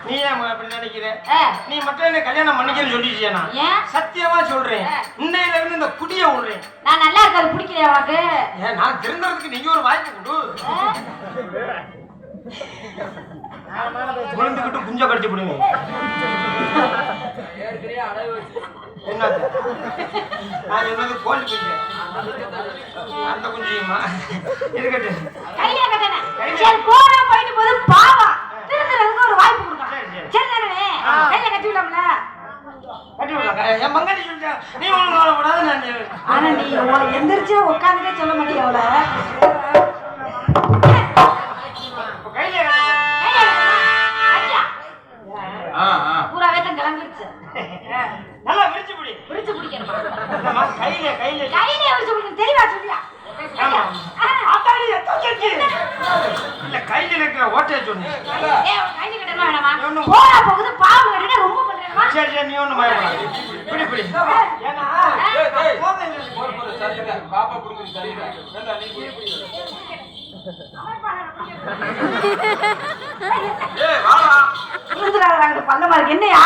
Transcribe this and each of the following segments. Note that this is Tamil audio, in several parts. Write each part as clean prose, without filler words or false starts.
நீ ஏன் அப்படி நினைக்கிற? நீ மட்டும் என்ன கல்யாணம் பண்ணிக்கன்னு சொல்லிட்டியா? சத்தியமா சொல்றேன், இன்னையில இருந்து இந்த குடிய விடுறேன். நான் நல்லா இருக்காது பிடிக்கலையா உனக்கு? நான் திருந்தறதுக்கு நீங்க ஒரு வாய்ப்பு கொடு. குழந்தைகிட்ட குஞ்ச கடிச்சு விடுங்க. என்னது நான் என்னது கோழி குஞ்சு? அந்த குஞ்சியுமா இருக்கட்டு. கையில கட்டன சரி போறா போயிட்டு போது பாவா திருந்தறதுக்கு ஒரு வாய்ப்பு கொடுங்க. சரி தானே கையில கட்டி விடலாம்ல? கட்டி விடலாம். என் மங்கடி சொல்லிட்டா நீ ஒன்றும் கவலைப்படாத. நான் ஆனா நீ எந்திரிச்சு உட்காந்துட்டே சொல்ல மாட்டியா அவள? கையில பூரா வேத்தம் கிளம்பிடுச்சு. நல்லா விரிச்சு பிடி. விரிச்சு பிடிக்கணுமா? கையில கையில கையில விரிச்சு பிடிக்கணும். தெளிவா சொல்லியா? இல்ல கையில இருக்கிற ஓட்டைய சொன்னேன். கையில கட்டணுமா வேணாமா? போறா போகுது பாவம் கட்டிட்டு ரொம்ப பண்றேமா? சரி சரி நீ ஒண்ணு பயப்படாத. பிடி பிடி. ஏன்னா பாப்பா புடிக்குது சரியில்லை. வேண்டாம் நீ பிடி பிடி. ஏய் வாடா. புரிஞ்சுறாங்க பல்லமா இருக்கு. என்னையா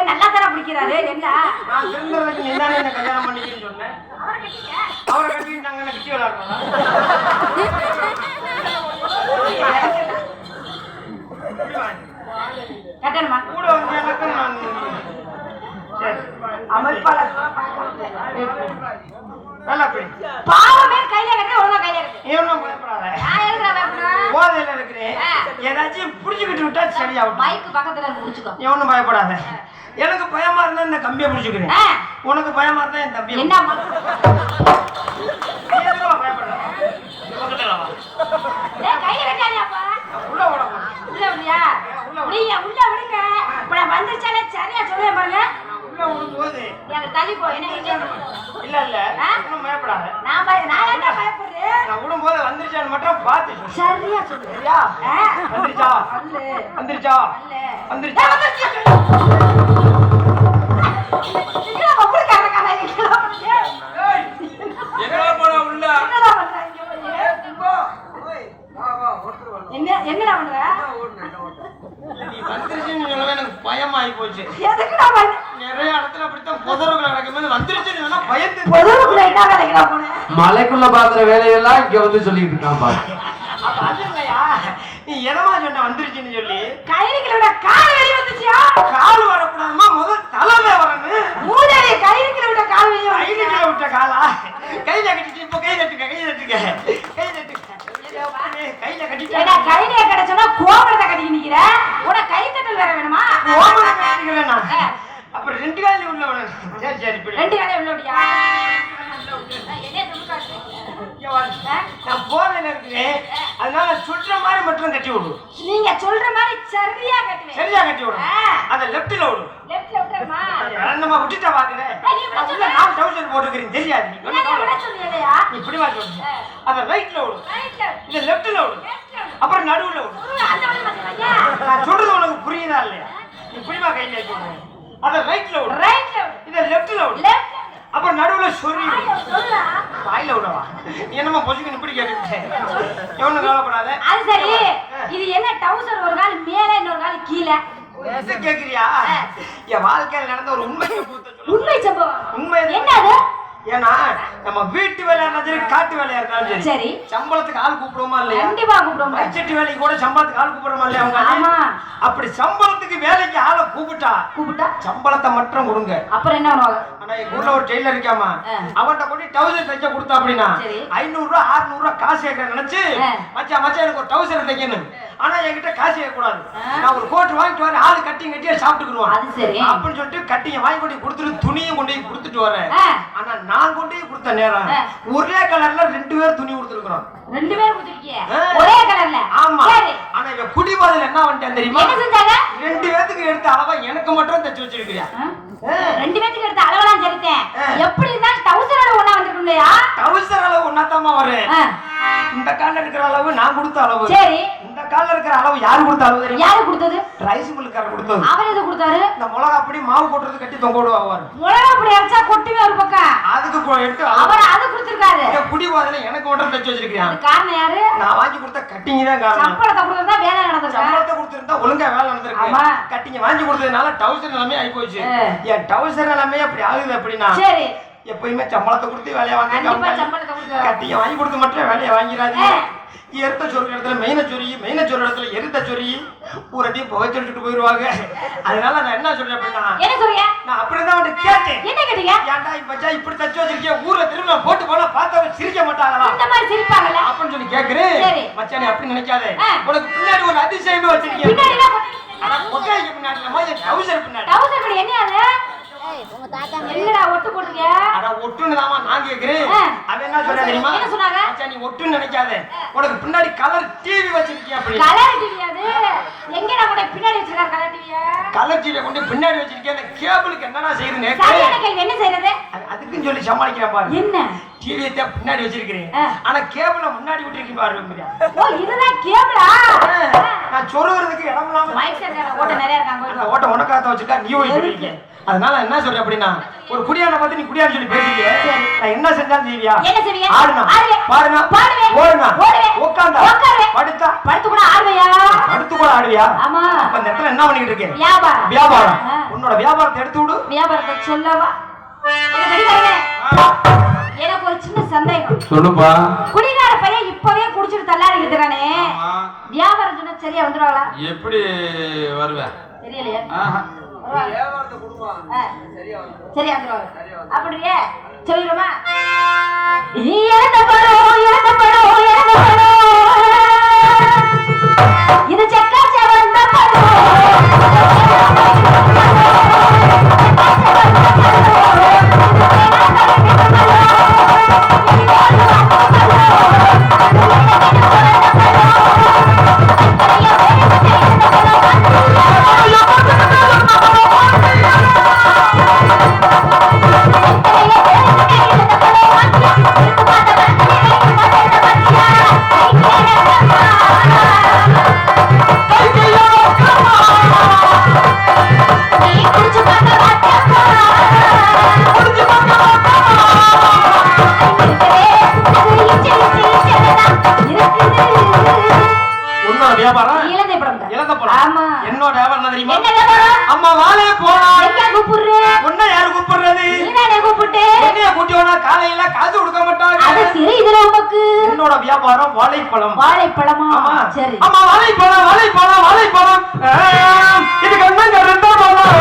நல்லா தானே பிடிக்கிறாரு? என்ன நான் திருந்தறதுக்கு நீ தானே என்ன கல்யாணம் பண்ணிக்கன்னு சொன்னேன். அவரை கட்டிட்டாங்க என்ன கிட்டி விளையாடுறா? கட்டணுமா? கூட வந்து எனக்கு நான் சரி அமைப்பாளர் நல்லா பிடி. பாவமே கையில கட்ட ஒழுங்கா கையில கட்டு. நீ ஒன்றும் பயப்படாத. நான் எதுக்குடா பயப்படுறேன்? போதையில இருக்கிறேன். ஏதாச்சும் புடிச்சுக்கிட்டு விட்டா சரியாகும். மைக்கு பக்கத்துல இருந்து முடிச்சுக்கோ. நீ ஒன்றும் பயப்படாத. எனக்கு பயமா இருந்தா இந்த கம்பியை பிடிச்சுக்கிறேன். உனக்கு பயமா இருந்தா என் தம்பியை. என்ன பயப்படாத. பக்கத்துல வா. கையில கட்டாதியாப்பா. உள்ள ஓட உள்ள விடுறியா? நீங்க உள்ள விடுங்க. இப்ப நான் வந்துருச்சாலே சரியா சொல்லுவேன் பாருங்க. உள்ள விடும்போது எனக்கு தள்ளி போ. என்ன இல்ல இல்ல ஒன்றும் பயப்படாத. நான் என்ன பயப்படுறேன்? நான் விடும்போது வந்துருச்சான்னு மட்டும் பார்த்து சரியா சொல்லு. சரியா? வந்துருச்சா? வந்துருச்சா? வந்துருச்சா? என்னடா பண்ற? நீ வந்துருச்சுன்னு சொல்லவே எனக்கு பயமாயி போச்சு. எதுக்குடா நிறைய இடத்துல அப்படித்தான் புதருக்குள்ள நடக்கும்போது வந்துருச்சுன்னு சொன்னா பயந்து புதருக்குள்ள என்ன வேலைக்குடா போன? மலைக்குள்ள பாக்குற வேலையெல்லாம் இங்க வந்து சொல்லிட்டு இருக்கான் பாரு. அப்ப அது இல்லையா? நீ என்னமா சொன்ன வந்துருச்சுன்னு சொல்லி? கைரிகளோட கால் வெளிய வந்துச்சியா? கால் வரக்கூடாதுமா, முதல் தலைமை வரணும். மூதேவி கைரிகளோட கால் வெளிய வந்து கையில விட்ட காலா? கையில கட்டிட்டு இப்ப கை தட்டுக்க கை தட்டுக்க கை தட்டுக்க கையில கட்டிட்டா. ஏடா கையில கட்டச்சனா கோமரத்தை கட்டிட்டு நிக்கிற. உன கை தட்டல் வேற வேணுமா? கோமரத்தை கட்டிக்கலனா அப்புறம் ரெண்டு கால்ல உள்ள வரணும். சரி சரி இப்படி ரெண்டு கால்ல உள்ள ஓடியா? என்ன சொல்றாரு? நான் போதையில இருக்கேன், அதனால சொல்ற மாதிரி மட்டும் கட்டி விடு. நீங்க சொல்ற மாதிரி சரியா கட்டுவேன். சரியா கட்டி விடு. அத லெஃப்ட்ல விடு. லெஃப்ட்ல விட்டுறமா? நம்ம விட்டுட்டா பாக்குறேன். அதுல நான் டவுசர் போட்டுக்கிறேன் தெரியாது. நீ என்ன சொல்றியா? நீ இப்படி வா சொல்லு. அத ரைட்ல விடு. ரைட்ல இல்ல லெஃப்ட்ல விடு. அப்புறம் நடுவுல விடு. அந்த வழி மாத்தியா? நான் சொல்றது உனக்கு புரியுதா இல்லையா? நீ இப்படி வா கையில சொல்லு. அத ரைட்ல விடு. ரைட்ல விடு. இத லெஃப்ட்ல விடு. லெஃப்ட். அப்புறம் நடுவுல சொறி சொல்லுடா. வாயில விடவா? என்னமா பொசுக்கு இப்படி கேட்டுட்டே? எவனும் கவலைப்படாத. அது சரி. இது என்ன டவுசர் ஒரு கால் மேல இன்னொரு கால் கீழ? எது கேக்குறியா? என் வாழ்க்கையில நடந்த ஒரு உண்மை சம்பவம். உண்மை சம்பவம். உண்மை என்ன அது? ஏன்னா நம்ம வீட்டு வேலையா இருந்தாலும் சரி, காட்டு வேலையா இருந்தாலும் சரி, சம்பளத்துக்கு ஆள் கூப்பிடுவோமா இல்லையா? கண்டிப்பா கூப்பிடுவோம். பட்ஜெட் வேலைக்கு கூட சம்பளத்துக்கு ஆள் கூப்பிடுறோமா இல்லையா? ஆமா. அப்படி சம்பளத்துக்கு வேலைக்கு ஆளை கூப்பிட்டா சம்பளத்தை மட்டும் கொடுங்க. அப்புறம் என்ன பண்ணுவாங்க? ஆனா எங்க ஊர்ல ஒரு டெய்லர் இருக்காமா, அவன்கிட்ட போய் டவுசர் தைக்க கொடுத்தா அப்படின்னா 500 ரூபா 600 ரூபா காசு கேட்க நினைச்சு, மச்சான் மச்சான் எனக்கு ஒரு டவுசர் தைக்கணும், ஆனா என்கிட்ட காசு கேட்க கூடாது, நான் ஒரு கோட் வாங்கிட்டு வரேன், ஆளு கட்டிங் கட்டியா சாப்பிட்டுக்குருவான் அப்படின்னு சொல்லிட்டு கட்டிங்க வாங்கி கொண்டு கொடுத்துட்டு துணியும் கொண்டு போய் கொடுத்துட்டு வரேன். ஆனா நான் கொண்டு போய் கொடுத்த நேரம் ஒரே கலர்ல 2 பேர் துணி கொடுத்துருக்கோம். 2 பேர் கொடுத்துருக்கீங்க ஒரே கலர்ல? ஆமா. ஆனா இவ குடிபாதையில என்ன பண்ணிட்டேன் தெரியுமா? என்ன செஞ்சாங்க? 2 பேருக்கு எடுத்த அளவா எனக்கு மட்டும் தைச்சு வச்சிருக்கியா? 2 பேருக்கு எடுத்த அளவெல்லாம் சரித்தேன். எப்படி இருந்தாலும் டவுசர் அளவு ஒண்ணா வந்திருக்கும் இல்லையா? டவுசர் அளவு ஒண்ணாத்தாமா வரேன். இந்த கால்ல இருக்கிற அளவு நான் கொடுத்த அளவு, சரி, இந்த இந்த கால்ல இருக்கிற அளவு யாரு கொடுத்த அளவு தெரியுமா? யாரு கொடுத்தது? ரைஸ் மில்லுக்காரர் கொடுத்தது. அவர் எது கொடுத்தாரு? இந்த மிளகா அப்படி மாவு போட்டுறது கட்டி தொங்க விடுவார். மிளகா அப்படி அரைச்சா கொட்டுவே ஒரு பக்கம். அதுக்கு எடுத்து அவர் அது கொடுத்திருக்காரு. குடி போதல எனக்கு ஒன்றை தச்சு வச்சிருக்கேன். அது காரணம் யாரு? நான் வாங்கி கொடுத்த கட்டிங் தான் காரணம். சம்பளத்தை கொடுத்தா வேலை நடந்துருக்கு. சம்பளத்தை கொடுத்திருந்தா ஒழுங்கா வேலை நடந்துருக்கு. கட்டிங் வாங்கி கொடுத்ததுனால டவுசர் நிலைமை ஆகி போச்சு. என் டவுசர் நிலைமை அப்படி ஆகுது அப்படின்னா சரி எப்பயுமே சம்பளத்தை கொடுத்து வேலையை வாங்க கட்டிங்க வாங்கி கொடுத்து மட்டும் வேலையை வாங்கிறாதீங்க. எருத்த சொருக்கிற இடத்துல மெயின சொரு இடத்துல எருத்த சொரி பூரட்டியும் புகை சொல்லிட்டு போயிடுவாங்க. அதனால நான் என்ன சொல்றேன் அப்படின்னா நான் அப்படிதான் வந்து கேட்டேன். என்ன கேட்டீங்க? ஏன்டா இப்ப இப்படி தச்சு வச்சிருக்கேன் ஊர்ல திரும்ப போட்டு போனா பார்த்தவங்க சிரிக்க மாட்டாங்களா? இந்த மாதிரி சிரிப்பாங்கல்ல அப்படின்னு சொல்லி கேக்குறேன். மச்சானே அப்படி நினைக்காதே. உனக்கு பின்னாடி ஒரு அதிசயமே வச்சிருக்கேன். பின்னாடி பின்னாடி நம்ம டவுசர் பின்னாடி டவுசர் பின்னாடி என்ன அது? உங்க தாத்தா என்னடா ஒட்டு போடுறீங்க? அட ஒட்டுன்னு நான் கேக்குறேன். அவ என்ன சொல்றா தெரியுமா? என்ன சொன்னாங்க? மச்சான் நீ ஒட்டுன்னு நினைக்காத. உனக்கு பின்னாடி கலர் டிவி வச்சிருக்கியா அப்படி? கலர் டிவி அது எங்கடா கொண்டு பின்னாடி வச்சிருக்காங்க கலர் டிவியா? கலர் டிவி கொண்டு பின்னாடி வச்சிருக்கேன். அந்த கேபிளுக்கு என்னடா செய்யறீங்க? சரியான கேள்வி என்ன செய்யறது? அதுக்கு சொல்லி சமாளிக்கிறேன் பாரு. என்ன? டிவியை தான் பின்னாடி வச்சிருக்கேன். ஆனா கேபிள முன்னாடி விட்டுருக்கீங்க பாரு. ஓ இதுதான் கேபிளா? நான் சொல்றதுக்கு இடம் இல்லாம மைக் செட்டர் ஓட்ட நிறைய இருக்காங்க. அந்த ஓட்ட உனக்காக வச்சிருக்கா நீ போயிடுறீங்க. அதனால என்ன சொல்ற அப்படின்னா ஒரு குடியான பார்த்து நீ குடியான்னு சொல்லி பேசிக்க. நான் என்ன செஞ்சாலும் செய்வியா? என்ன செய்வியா? ஆடுனா பாடுனா ஓடுனா உட்கார்ந்தா படுத்தா படுத்து கூட ஆடுவியா? படுத்து கூட ஆடுவியா? ஆமா. அப்ப இந்த இடத்துல என்ன பண்ணிட்டு இருக்கே? வியாபாரம். வியாபாரம். உன்னோட வியாபாரத்தை எடுத்து விடு. வியாபாரத்தை சொல்லவா? எனக்கு ஒரு சின்ன சந்தேகம். சொல்லுப்பா. குடிகார பையன் இப்பவே குடிச்சிட்டு தள்ளாடி இருக்கிறானே. வியாபாரம் சொன்னா சரியா வந்துருவாங்களா? எப்படி வருவேன் தெரியலையே. வியாபாரத்தை கொடுமா சரியா வந்துருவாங்க. அப்படியே சொல்லிடுமா? இது செக்கா செவந்த என்னோட வியாபாரம் என்ன தெரியுமா? அம்மா வாழை போலாம். உன்னை யாரு கூப்பிடுறது? என்னைய கூட்டியோனா காலையில காசு கொடுக்க மாட்டாங்க. என்னோட வியாபாரம் வாழைப்பழம். வாழைப்பழமா? சரி. அம்மா வாழைப்பழம் வாழைப்பழம் வாழைப்பழம் இதுக்கு என்ன கருத்தா போலாம்?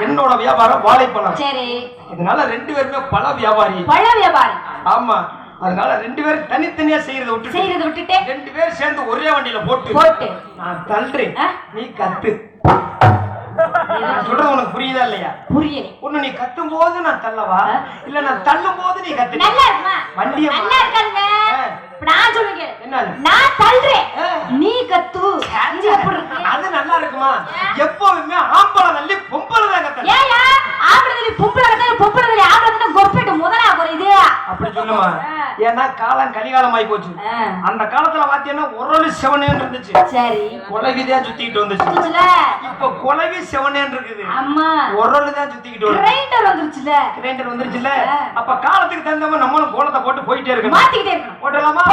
என்னோட வியாபாரம் வாழைப்பழம். சரி. இதனால ரெண்டு பேருமே பழ வியாபாரி. பழ வியாபாரி. ஆமா. அதனால ரெண்டு பேரும் தனித்தனியா செய்யறத விட்டுட்டு ரெண்டு பேரும் சேர்ந்து ஒரே வண்டியில போட்டு நான் தள்ளுறேன் நீ கத்து. சொல்றது உனக்கு புரியுதா இல்லையா? புரியல. ஒண்ணு நீ கத்தும் போது நான் தள்ளவா இல்ல நான் தள்ளும் போது நீ கத்து? நல்லா இருக்குமா வண்டிய? நல்லா இருக்காங்க. நான் சொல்லுங்க என்ன நான் தள்ளுறேன் நீ கத்து. இது எப்படி இருக்கு? அது நல்லா இருக்குமா? எப்பவுமே ஆம்பளை தள்ளி பொம்பளை தான் கத்து. ஏயா ஆம்பளை தள்ளி பொம்பளை கத்து பொம்பளை தள்ளி ஆம்பளை தள்ளி கொப்பிட்டு முதலா போறது அப்படி சொல்லுமா? ஏன்னா காலம் கலிகாலம் ஆகி போச்சு. அந்த காலத்துல பாத்தீங்கன்னா ஒரு செவனேன்னு இருந்துச்சு. சரி. கொலவிதா சுத்திட்டு வந்துச்சு. இப்ப கொலவி செவனேன்னு இருக்குது. அம்மா ஒரு தான் சுத்திக்கிட்டு வருது. கிரைண்டர் வந்துருச்சுல. கிரைண்டர் வந்துருச்சுல. அப்ப காலத்துக்கு தகுந்த மாதிரி நம்மளும் கோலத்தை போட்டு போயிட்டே இருக்கணும். மாத்திக்கிட்டே இருக்கணும். போடலாமா?